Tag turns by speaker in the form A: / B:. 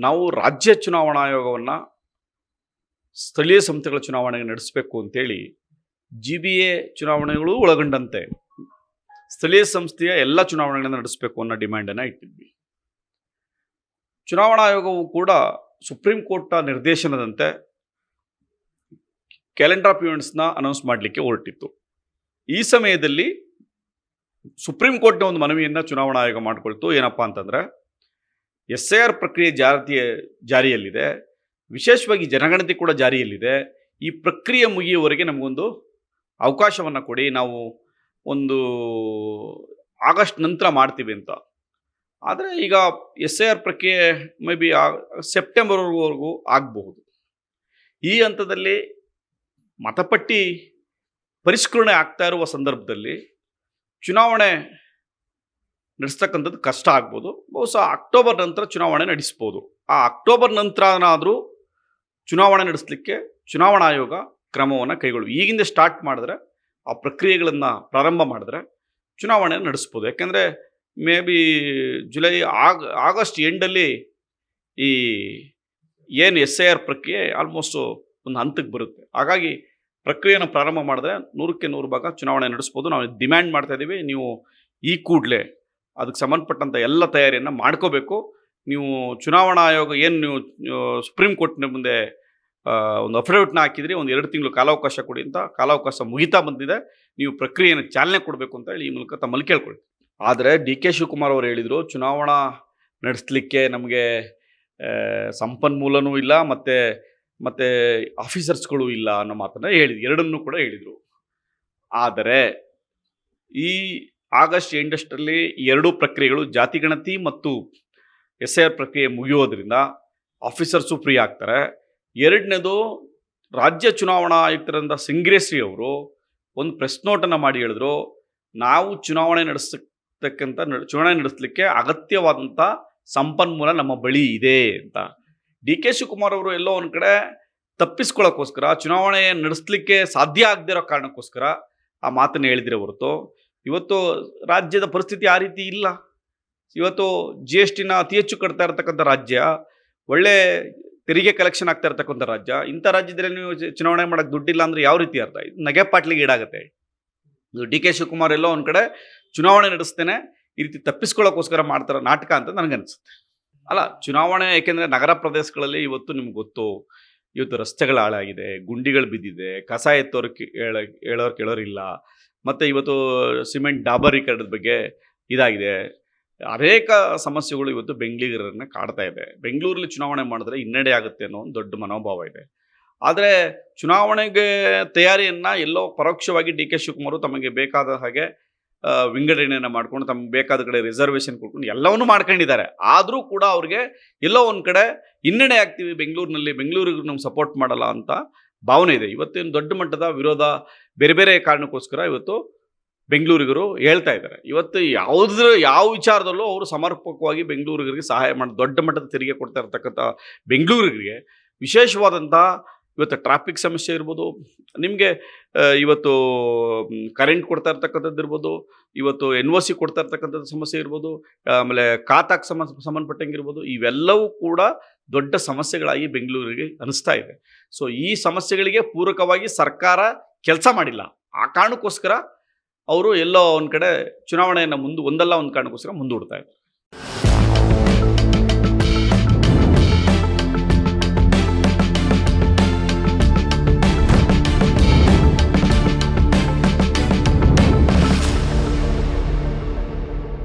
A: ನಾವು ರಾಜ್ಯ ಚುನಾವಣಾ ಆಯೋಗವನ್ನು ಸ್ಥಳೀಯ ಸಂಸ್ಥೆಗಳ ಚುನಾವಣೆಗೆ ನಡೆಸಬೇಕು ಅಂತೇಳಿ GBA ಚುನಾವಣೆಗಳು ಒಳಗೊಂಡಂತೆ ಸ್ಥಳೀಯ ಸಂಸ್ಥೆಯ ಎಲ್ಲ ಚುನಾವಣೆಗಳನ್ನು ನಡೆಸಬೇಕು ಅನ್ನೋ ಡಿಮ್ಯಾಂಡನ್ನು ಇಟ್ಟಿದ್ವಿ. ಚುನಾವಣಾ ಆಯೋಗವು ಕೂಡ ಸುಪ್ರೀಂ ಕೋರ್ಟ್ನ ನಿರ್ದೇಶನದಂತೆ ಕ್ಯಾಲೆಂಡರ್ ಆಫ್ ಇವೆಂಟ್ಸ್ನ ಅನೌನ್ಸ್ ಮಾಡಲಿಕ್ಕೆ ಹೊರಟಿತ್ತು. ಈ ಸಮಯದಲ್ಲಿ ಸುಪ್ರೀಂ ಕೋರ್ಟ್ನ ಒಂದು ಮನವಿಯನ್ನು ಚುನಾವಣಾ ಆಯೋಗ ಮಾಡಿಕೊಳ್ತು. ಏನಪ್ಪ ಅಂತಂದರೆ, SIR ಪ್ರಕ್ರಿಯೆ ಜಾರಿಯಲ್ಲಿದೆ, ವಿಶೇಷವಾಗಿ ಜನಗಣತಿ ಕೂಡ ಜಾರಿಯಲ್ಲಿದೆ. ಈ ಪ್ರಕ್ರಿಯೆ ಮುಗಿಯುವವರೆಗೆ ನಮಗೊಂದು ಅವಕಾಶವನ್ನು ಕೊಡಿ, ನಾವು ಒಂದು ಆಗಸ್ಟ್ ನಂತರ ಮಾಡ್ತೀವಿ ಅಂತ. ಆದರೆ ಈಗ SIR ಪ್ರಕ್ರಿಯೆ ಮೇ ಬಿ ಸೆಪ್ಟೆಂಬರ್ವರೆಗೂ ಆಗಬಹುದು. ಈ ಹಂತದಲ್ಲಿ ಮತಪಟ್ಟಿ ಪರಿಷ್ಕರಣೆ ಆಗ್ತಾ ಇರುವ ಸಂದರ್ಭದಲ್ಲಿ ಚುನಾವಣೆ ನಡೆಸ್ತಕ್ಕಂಥದ್ದು ಕಷ್ಟ ಆಗ್ಬೋದು. ಬಹುಶಃ ಅಕ್ಟೋಬರ್ ನಂತರ ಚುನಾವಣೆ ನಡೆಸ್ಬೋದು. ಆ ಅಕ್ಟೋಬರ್ ನಂತರನಾದರೂ ಚುನಾವಣೆ ನಡೆಸಲಿಕ್ಕೆ ಚುನಾವಣಾ ಆಯೋಗ ಕ್ರಮವನ್ನು ಕೈಗೊಳ್ಳುವ. ಈಗಿಂದ ಸ್ಟಾರ್ಟ್ ಮಾಡಿದ್ರೆ, ಆ ಪ್ರಕ್ರಿಯೆಗಳನ್ನು ಪ್ರಾರಂಭ ಮಾಡಿದ್ರೆ ಚುನಾವಣೆಯನ್ನು ನಡೆಸ್ಬೋದು. ಯಾಕೆಂದರೆ ಮೇ ಬಿ ಆಗಸ್ಟ್ ಎಂಡಲ್ಲಿ ಈ ಏನು SIR ಪ್ರಕ್ರಿಯೆ ಆಲ್ಮೋಸ್ಟು ಒಂದು ಹಂತಕ್ಕೆ ಬರುತ್ತೆ. ಹಾಗಾಗಿ ಪ್ರಕ್ರಿಯೆಯನ್ನು ಪ್ರಾರಂಭ ಮಾಡಿದ್ರೆ 100ಕ್ಕೆ 100 ಭಾಗ ಚುನಾವಣೆ ನಡೆಸ್ಬೋದು. ನಾವು ಡಿಮ್ಯಾಂಡ್ ಮಾಡ್ತಾ ಇದ್ದೀವಿ, ನೀವು ಈ ಕೂಡಲೇ ಅದಕ್ಕೆ ಸಂಬಂಧಪಟ್ಟಂಥ ಎಲ್ಲ ತಯಾರಿಯನ್ನು ಮಾಡ್ಕೋಬೇಕು. ನೀವು ಚುನಾವಣಾ ಆಯೋಗ ಏನು ನೀವು ಸುಪ್ರೀಂ ಕೋರ್ಟ್ನ ಮುಂದೆ ಒಂದು ಅಫಿಡವಿಟ್ನ ಹಾಕಿದ್ರಿ, ಒಂದು 2 ತಿಂಗಳು ಕಾಲಾವಕಾಶ ಕೊಡಿ ಅಂತ. ಕಾಲಾವಕಾಶ ಮುಗಿತಾ ಬಂದಿದೆ, ನೀವು ಪ್ರಕ್ರಿಯೆಯನ್ನು ಚಾಲನೆ ಕೊಡಬೇಕು ಅಂತ ಹೇಳಿ ಈ ಮೂಲಕ ತಮ್ಮಲ್ಲಿ ಕೇಳ್ಕೊಳ್ಳಿ. ಆದರೆ DK ಶಿವಕುಮಾರ್ ಅವರು ಹೇಳಿದರು, ಚುನಾವಣಾ ನಡೆಸಲಿಕ್ಕೆ ನಮಗೆ ಸಂಪನ್ಮೂಲನೂ ಇಲ್ಲ, ಮತ್ತು ಆಫೀಸರ್ಸ್ಗಳು ಇಲ್ಲ ಅನ್ನೋ ಮಾತನ್ನು ಎರಡನ್ನೂ ಕೂಡ ಹೇಳಿದರು. ಆದರೆ ಈ ಆಗಸ್ಟ್ ಎಂಡಷ್ಟರಲ್ಲಿ ಎರಡೂ ಪ್ರಕ್ರಿಯೆಗಳು, ಜಾತಿಗಣತಿ ಮತ್ತು SIR ಪ್ರಕ್ರಿಯೆ ಮುಗಿಯೋದ್ರಿಂದ ಆಫೀಸರ್ಸು ಫ್ರೀ ಆಗ್ತಾರೆ. ಎರಡನೇದು, ರಾಜ್ಯ ಚುನಾವಣಾ ಆಯುಕ್ತರಾದ ಸಿಂಗ್ರೇಶ್ರೀ ಅವರು ಒಂದು ಪ್ರೆಸ್ ನೋಟನ್ನು ಮಾಡಿ ಹೇಳಿದ್ರು, ನಾವು ಚುನಾವಣೆ ನಡೆಸಲಿಕ್ಕೆ ಅಗತ್ಯವಾದಂಥ ಸಂಪನ್ಮೂಲ ನಮ್ಮ ಬಳಿ ಇದೆ ಅಂತ. DK ಶಿವಕುಮಾರ್ ಅವರು ಎಲ್ಲೋ ಒಂದು ಕಡೆ ತಪ್ಪಿಸ್ಕೊಳ್ಳೋಕ್ಕೋಸ್ಕರ, ಚುನಾವಣೆ ನಡೆಸಲಿಕ್ಕೆ ಸಾಧ್ಯ ಆಗದೇ ಇರೋ ಕಾರಣಕ್ಕೋಸ್ಕರ ಆ ಮಾತನ್ನು ಹೇಳಿದ್ರೆ ಹೊರತು, ಇವತ್ತು ರಾಜ್ಯದ ಪರಿಸ್ಥಿತಿ ಆ ರೀತಿ ಇಲ್ಲ. ಇವತ್ತು GSTನ ಅತಿ ಹೆಚ್ಚು ಕಟ್ತಾ ಇರತಕ್ಕಂಥ ರಾಜ್ಯ, ಒಳ್ಳೆ ತೆರಿಗೆ ಕಲೆಕ್ಷನ್ ಆಗ್ತಾ ಇರ್ತಕ್ಕಂಥ ರಾಜ್ಯ. ಇಂಥ ರಾಜ್ಯದಲ್ಲಿ ನೀವು ಚುನಾವಣೆ ಮಾಡೋಕ್ಕೆ ದುಡ್ಡಿಲ್ಲ ಅಂದರೆ ಯಾವ ರೀತಿ ಅರ್ಥ? ಇದು ನಗೆಪಾಟ್ಲಿಗೆ ಈಡಾಗುತ್ತೆ. DK ಶಿವಕುಮಾರ್ ಎಲ್ಲೋ ಒಂದು ಕಡೆ ಚುನಾವಣೆ ನಡೆಸ್ತೇನೆ ಈ ರೀತಿ ತಪ್ಪಿಸ್ಕೊಳ್ಳೋಕ್ಕೋಸ್ಕರ ಮಾಡ್ತಾರೋ ನಾಟಕ ಅಂತ ನನಗನ್ಸುತ್ತೆ. ಅಲ್ಲ, ಚುನಾವಣೆ ಏಕೆಂದರೆ ನಗರ ಪ್ರದೇಶಗಳಲ್ಲಿ ಇವತ್ತು ನಿಮ್ಗೆ ಗೊತ್ತು, ಇವತ್ತು ರಸ್ತೆಗಳ ಹಾಳಾಗಿದೆ, ಗುಂಡಿಗಳು ಬಿದ್ದಿದೆ, ಕಸ ಎತ್ತೋರಿಗೆ ಕೇಳೋರಿಲ್ಲ, ಮತ್ತು ಇವತ್ತು ಸಿಮೆಂಟ್ ಡಾಬರೀಕರಣದ ಬಗ್ಗೆ ಇದಾಗಿದೆ. ಅನೇಕ ಸಮಸ್ಯೆಗಳು ಇವತ್ತು ಬೆಂಗಳೂರನ್ನು ಕಾಡ್ತಾ ಇದೆ. ಬೆಂಗಳೂರಲ್ಲಿ ಚುನಾವಣೆ ಮಾಡಿದ್ರೆ ಹಿನ್ನಡೆ ಆಗುತ್ತೆ ಅನ್ನೋ ಒಂದು ದೊಡ್ಡ ಮನೋಭಾವ ಇದೆ. ಆದರೆ ಚುನಾವಣೆಗೆ ತಯಾರಿಯನ್ನು ಎಲ್ಲೋ ಪರೋಕ್ಷವಾಗಿ DK ಶಿವಕುಮಾರ್ ತಮಗೆ ಬೇಕಾದ ಹಾಗೆ ವಿಂಗಡಣೆಯನ್ನು ಮಾಡ್ಕೊಂಡು, ತಮಗೆ ಬೇಕಾದ ಕಡೆ ರಿಸರ್ವೇಷನ್ ಕೊಟ್ಕೊಂಡು ಎಲ್ಲವನ್ನೂ ಮಾಡ್ಕೊಂಡಿದ್ದಾರೆ. ಆದರೂ ಕೂಡ ಅವ್ರಿಗೆ ಎಲ್ಲೋ ಒಂದು ಕಡೆ ಹಿನ್ನಡೆ ಆಗ್ತೀವಿ ಬೆಂಗಳೂರಿಗೆ ನಾವು ಸಪೋರ್ಟ್ ಮಾಡಲ್ಲ ಅಂತ ಭಾವನೆ ಇದೆ. ಇವತ್ತೇನು ದೊಡ್ಡ ಮಟ್ಟದ ವಿರೋಧ ಬೇರೆ ಬೇರೆ ಕಾರಣಕ್ಕೋಸ್ಕರ ಇವತ್ತು ಬೆಂಗಳೂರಿಗರು ಹೇಳ್ತಾ ಇದ್ದಾರೆ. ಇವತ್ತು ಯಾವ ವಿಚಾರದಲ್ಲೂ ಅವರು ಸಮರ್ಪಕವಾಗಿ ಬೆಂಗಳೂರಿಗರಿಗೆ ಸಹಾಯ ಮಾಡಿ, ದೊಡ್ಡ ಮಟ್ಟದ ತೆರಿಗೆ ಕೊಡ್ತಾ ಇರ್ತಕ್ಕಂಥ ಬೆಂಗಳೂರಿಗರಿಗೆ ವಿಶೇಷವಾದಂಥ ಇವತ್ತು ಟ್ರಾಫಿಕ್ ಸಮಸ್ಯೆ ಇರ್ಬೋದು, ನಿಮಗೆ ಇವತ್ತು ಕರೆಂಟ್ ಕೊಡ್ತಾ ಇರ್ತಕ್ಕಂಥದ್ದು ಇರ್ಬೋದು, ಇವತ್ತು NOC ಕೊಡ್ತಾ ಇರ್ತಕ್ಕಂಥದ್ದು ಸಮಸ್ಯೆ ಇರ್ಬೋದು, ಆಮೇಲೆ ಖಾತಾಕ್ಕೆ ಸಂಬಂಧಪಟ್ಟಂಗೆ ಇರ್ಬೋದು, ಇವೆಲ್ಲವೂ ಕೂಡ ದೊಡ್ಡ ಸಮಸ್ಯೆಗಳಾಗಿ ಬೆಂಗಳೂರಿಗೆ ಅನಿಸ್ತಾ ಇದೆ. ಸೊ ಈ ಸಮಸ್ಯೆಗಳಿಗೆ ಪೂರಕವಾಗಿ ಸರ್ಕಾರ ಕೆಲಸ ಮಾಡಿಲ್ಲ. ಆ ಕಾರಣಕ್ಕೋಸ್ಕರ ಅವರು ಎಲ್ಲೋ ಒಂದು ಕಡೆ ಚುನಾವಣೆಯನ್ನು ಒಂದಲ್ಲ ಒಂದು ಕಾರಣಕ್ಕೋಸ್ಕರ ಮುಂದೂಡ್ತಾ ಇದ್ದಾರೆ.